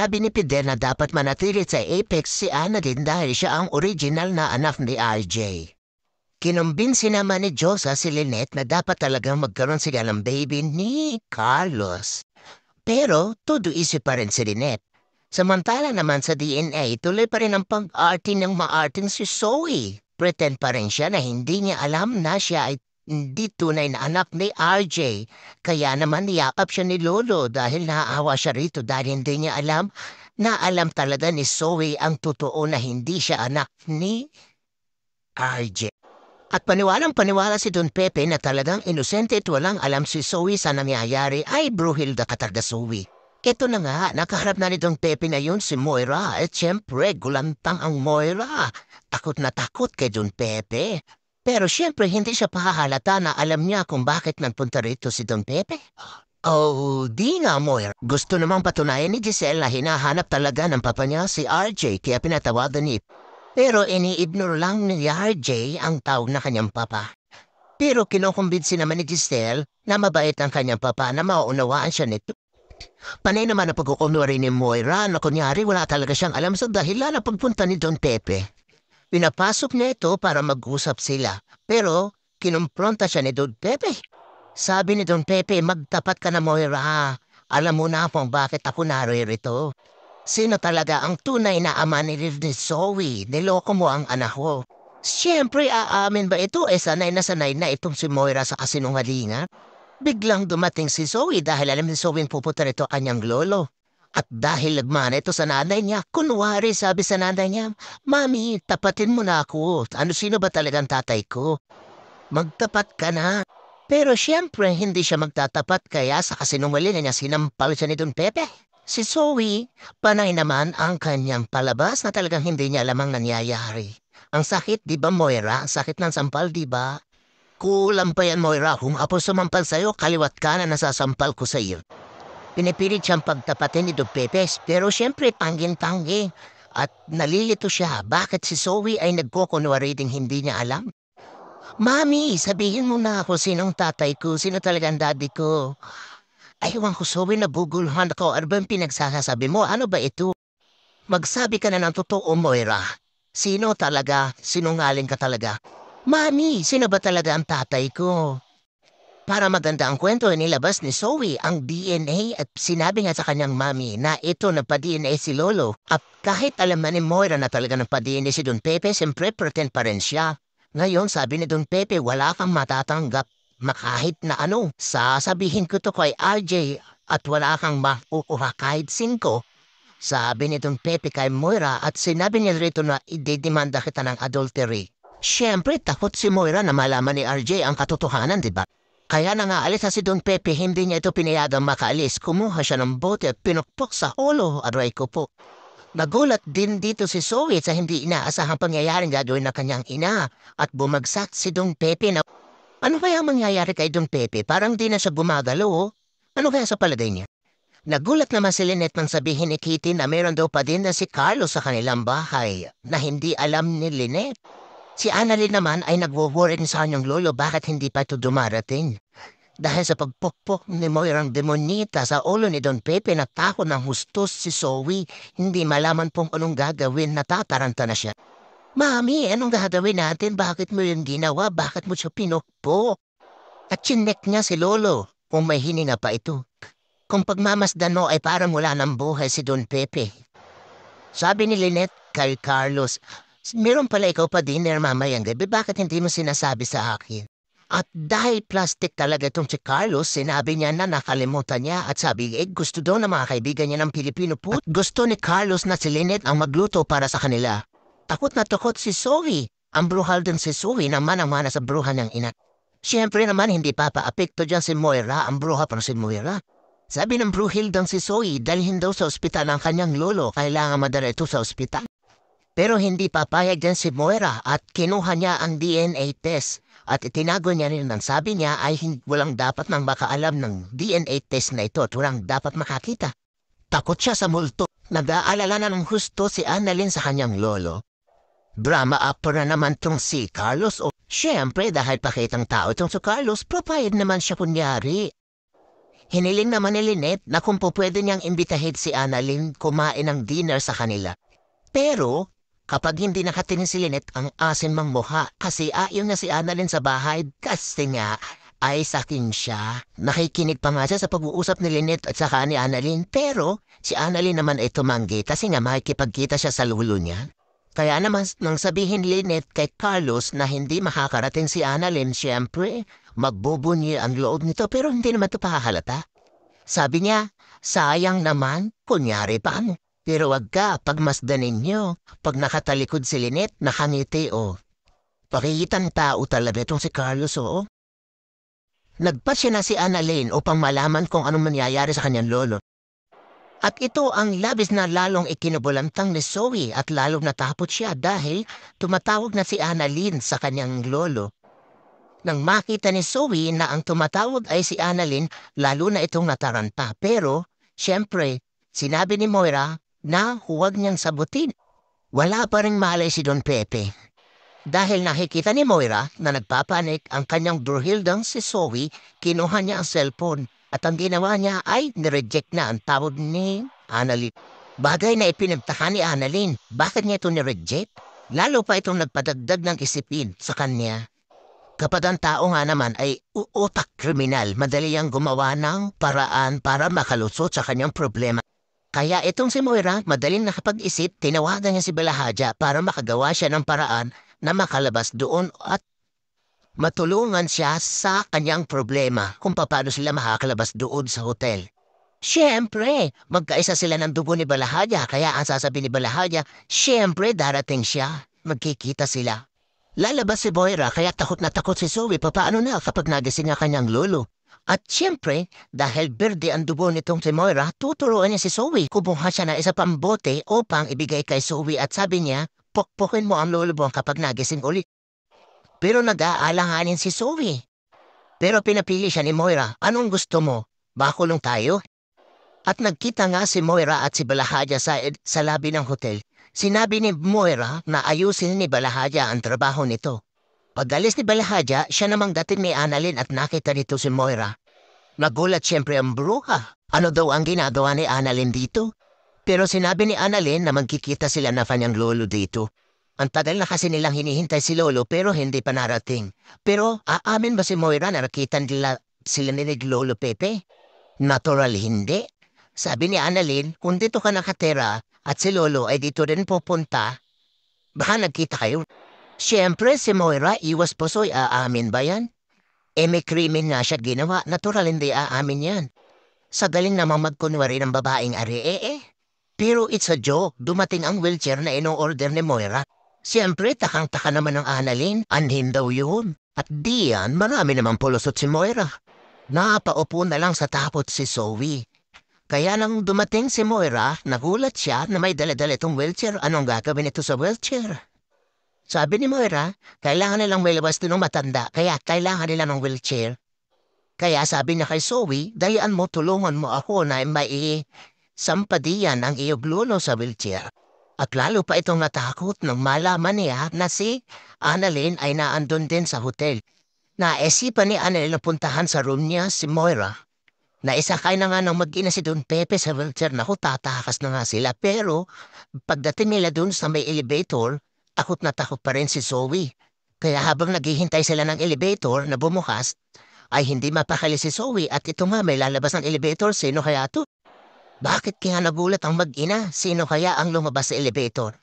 Sabi ni Fidel na dapat manatili sa Apex si Ana din dahil siya ang original na anak ni RJ. Kinumbinsi naman ni Josa si Lynette na dapat talagang magkaroon sila ng baby ni Carlos. Pero todo isip pa rin si Lynette. Samantala naman sa DNA, tuloy pa rin ang pag-arte ng maarting si Zoe. Pretend pa rin siya na hindi niya alam na siya ay hindi tunay na anak ni RJ. Kaya naman niyakap siya ni Lolo dahil naaawa siya rito dahil hindi niya alam na alam talaga ni Zoe ang totoo na hindi siya anak ni RJ. At paniwalang-paniwala si Don Pepe na talagang inosente at walang alam si Zoe sa nangyayari ay Bruhilda Katarga Zoe. Ito na nga, nakaharap na ni Don Pepe na yun si Moira at syempre gulantang ang Moira. Takot na takot kay Don Pepe. Pero syempre hindi siya pahahalata na alam niya kung bakit nagpunta rito si Don Pepe. Oh, di nga Moira. Gusto namang patunayan ni Giselle na hinahanap talaga ng papa niya si RJ kaya pinatawagan ni pero ini-ignore lang ni RJ ang tawag na kanyang papa. Pero kinukumbinsi naman ni Giselle na mabait ang kanyang papa na mauunawaan siya nito. Panay naman na pagkukunwari ni Moira na kunyari wala talaga siyang alam sa dahilan na pagpunta ni Don Pepe. Pinapasok niya ito para mag-usap sila. Pero kinumpronta siya ni Don Pepe. Sabi ni Don Pepe, magtapat ka na Moira. Alam mo na kung bakit ako naririto. Sino talaga ang tunay na ama ni Zoe? Niloko mo ang anak ko. Siyempre, aamin ba ito? Sanay na itong si Moira sa kasinungalingan. Biglang dumating si Zoe dahil alam ni Zoe pupunta rito kanyang lolo. At dahil nagmana ito sa nanay niya, kunwari sabi sa nanay niya, Mami, tapatin mo na ako. Sino ba talagang tatay ko? Magtapat ka na. Pero siyempre, hindi siya magtatapat kaya sa kasinungalingan niya sinampal siya ni Don Pepe. Si Zoe, panay naman ang kanyang palabas na talagang hindi niya alam ang nangyayari. Ang sakit, di ba Moira? Ang sakit ng sampal, di ba? Kulang pa yan Moira, kung ako sumampal sa'yo, kaliwat ka na nasasampal ko sa iyo. Pinipilit siyang pagtapatin ni Don Pepe, pero siyempre tangging-tanggi. At nalilito siya, bakit si Zoe ay nagkukunwari ding hindi niya alam? Mami, sabihin mo na ako sinong tatay ko, sino talagang daddy ko. Aywan ko Zoe, nabuguluhan ako. Ano ba yung pinagsasabi mo? Ano ba ito? Magsabi ka na ng totoo, Moira. Sino talaga? Sinungaling ka talaga? Mami, sino ba talaga ang tatay ko? Para maganda ang kwento, nilabas ni Zoe ang DNA at sinabi nga sa kanyang mami na ito nagpa-DNA si Lolo. At kahit alam na ni Moira na talaga nagpa-DNA si Don Pepe, siyempre pretend pa rin siya. Ngayon, sabi ni Don Pepe, wala kang matatanggap. Makahit na sasabihin ko to kay RJ at wala kang makukuha kahit 5. Sabi ni Don Pepe kay Moira at sinabi niya rito na idedemanda kita ng adultery. Siyempre, takot si Moira na malaman ni RJ ang katotohanan, di ba? Kaya na nga alis na si Don Pepe, hindi niya ito pinayagang makaalis. Kumuha siya ng bote at pinukpok sa ulo, aray ko po. Nagulat din dito si Zoe sa hindi inaasahang pangyayaring gagawin ng kanyang ina at bumagsak si Don Pepe na ano kaya mangyayari kay Don Pepe? Parang di na siya gumagalaw, oh. Ano kaya sa palagay niya? Nagulat naman si Lynette nang sabihin ni Kitty na meron daw pa din na si Carlos sa kanilang bahay na hindi alam ni Lynette. Si Annalyn naman ay nagwo-worry sa kanyang lolo bakit hindi pa ito dumarating. Dahil sa pagpukpok ni Moirang demonita sa ulo ni Don Pepe na takot ng hustos si Zoe, hindi malaman pong anong gagawin, natataranta na siya. Mami, anong gagawin natin? Bakit mo yung ginawa? Bakit mo siya pinukpok? At chinek niya si Lolo kung may hininga pa ito. Kung pagmamasdan mo ay parang wala ng buhay si Don Pepe. Sabi ni Lynette kay Carlos, meron pala ikaw pa dinner mamayang gabi, bakit hindi mo sinasabi sa akin? At dahil plastic talaga itong si Carlos, sinabi niya na nakalimutan niya at sabi gusto daw ng mga kaibigan niya ng Pilipino food. At gusto ni Carlos na si Lynette ang magluto para sa kanila. Takot na takot si Zoe. Ang bruhal din si Zoe na manang-mana sa bruhan ng ina. Siyempre naman hindi papaapekto dyan si Moira, ang bruha para si Moira. Sabi ng bruhildang si Zoe, dalhin daw sa ospital ang kanyang lolo, kailangan madala ito sa ospital. Pero hindi papayag dyan si Moira at kinuha niya ang DNA test. At itinago niya rin ang sabi niya ay walang dapat nang makaalam ng DNA test na ito at walang dapat makakita. Takot siya sa multo. Nag-aalala na ng husto si Annalyn sa kanyang lolo. Drama upper na naman tong si Carlos o siyempre dahil pakitang tao itong si Carlos, papayag naman siya kunyari. Hiniling naman ni Lynette na kung po pwede niyang imbitahin si Annalyn kumain ng dinner sa kanila. Pero kapag hindi nakatingin si Lynette ang asin mang mukha kasi ayaw na si Annalyn sa bahay kasi nga ay sakin siya. Nakikinig pa nga siya sa pag-uusap ni Lynette at saka ni Annalyn pero si Annalyn naman ay tumanggi kasi nga makikipagkita siya sa lulo niya. Kaya naman nang sabihin ni Lynette kay Carlos na hindi makakarating si Annalyn, siyempre magbubunyi ang loob nito pero hindi naman ito pahahalata. Sabi niya, sayang naman, kunyari pa ano. Pero wag ka, pagmasdan ninyo. Pag nakatalikod si Lynette, nakangiti o. Pakikitang tao talaga itong si Carlos o. Nagpasya na si Annalyn upang malaman kung anong mangyayari sa kanyang lolo. At ito ang labis na lalong ikinubulantang ni Zoe at lalong natakot siya dahil tumatawag na si Annalyn sa kanyang lolo. Nang makita ni Zoe na ang tumatawag ay si Annalyn, lalo na itong nataranta. Pero, siyempre, sinabi ni Moira na huwag niyang sabutin. Wala pa ring malay si Don Pepe. Dahil nakikita ni Moira na nagpapanik ang kanyang Durhildang si Zoe, kinuha niya ang cellphone at ang ginawa niya ay nireject na ang tawag ni Annalyn. Bagay na ipinagtaka ni Annalyn, bakit niya ito nireject? Lalo pa itong nagpadagdag ng isipin sa kanya. Kapag ang tao nga naman ay utak kriminal, madali ang gumawa ng paraan para makalusot sa kanyang problema. Kaya itong si Moira, madaling nakapag-isip, tinawagan niya si Balahadja para makagawa siya ng paraan na makalabas doon at matulungan siya sa kanyang problema kung paano sila makakalabas doon sa hotel. Siyempre, magkaisa sila ng dugo ni Balahadja kaya ang sasabihin ni Balahadja, siyempre darating siya, magkikita sila. Lalabas si Moira kaya takot na takot si Zoe paano na kapag nagising ang kanyang lolo. At siyempre, dahil berde ang dugo nitong si Moira, tuturuan niya si Zoe. Kumuha siya na isa pang bote upang ibigay kay Zoe at sabi niya, pukpukin mo ang lolo mo kapag nagising ulit. Pero nag-aalanganin si Zoe. Pero pinapili siya ni Moira, anong gusto mo? Bakulong tayo? At nagkita nga si Moira at si Balahadja sa labi ng hotel. Sinabi ni Moira na ayusin ni Balahadja ang trabaho nito. Pag-alis ni Balahadja, siya namang dating ni Annalyn at nakita nito si Moira. Nagulat siyempre ang bruha. Ano daw ang ginagawa ni Annalyn dito? Pero sinabi ni Annalyn na magkikita sila na kanyang lolo dito. Ang tagal na kasi nilang hinihintay si lolo pero hindi pa narating. Pero aamin ba si Moira na nakita nila sila ni Lolo Pepe? Natural hindi. Sabi ni Annalyn, kung dito ka nakatira at si lolo ay dito rin pupunta, baka nagkita kayo. Siyempre si Moira, iwas pusoy, aamin ba yan? May krimen nga siya ginawa, natural hindi aamin yan. Sa galing namang magkunwari ng babaeng ari Pero it's a joke, dumating ang wheelchair na ino-order ni Moira. Siyempre, takang-taka naman ng Annalyn, anhin daw yun. At diyan, marami naman pulusot si Moira. Napaupo na lang sa tapot si Zoe. Kaya nang dumating si Moira, nagulat siya na may dala-dala itong wheelchair. Anong gagawin ito sa wheelchair? Sabi ni Moira, kailangan nilang may labas ng matanda, kaya kailangan nila ng wheelchair. Kaya sabi niya kay Zoe, dayaan mo, tulungan mo ako na mai sampadiyan ang iyong lolo sa wheelchair. At lalo pa itong natakot nang malaman niya na si Annalyn ay naandun din sa hotel. Naisipan ni Annalyn na puntahan sa room niya si Moira. Naisakay na nga ng mag-ina si Don Pepe sa wheelchair. Naku, tatakas na nga sila. Pero pagdating nila dun sa may elevator, takot na takot pa rin si Zoe. Kaya habang naghihintay sila ng elevator na bumukas, ay hindi mapakali si Zoe at ito nga may lalabas ng elevator. Sino kaya to? Bakit kaya nagulat ang mag-ina? Sino kaya ang lumabas sa elevator?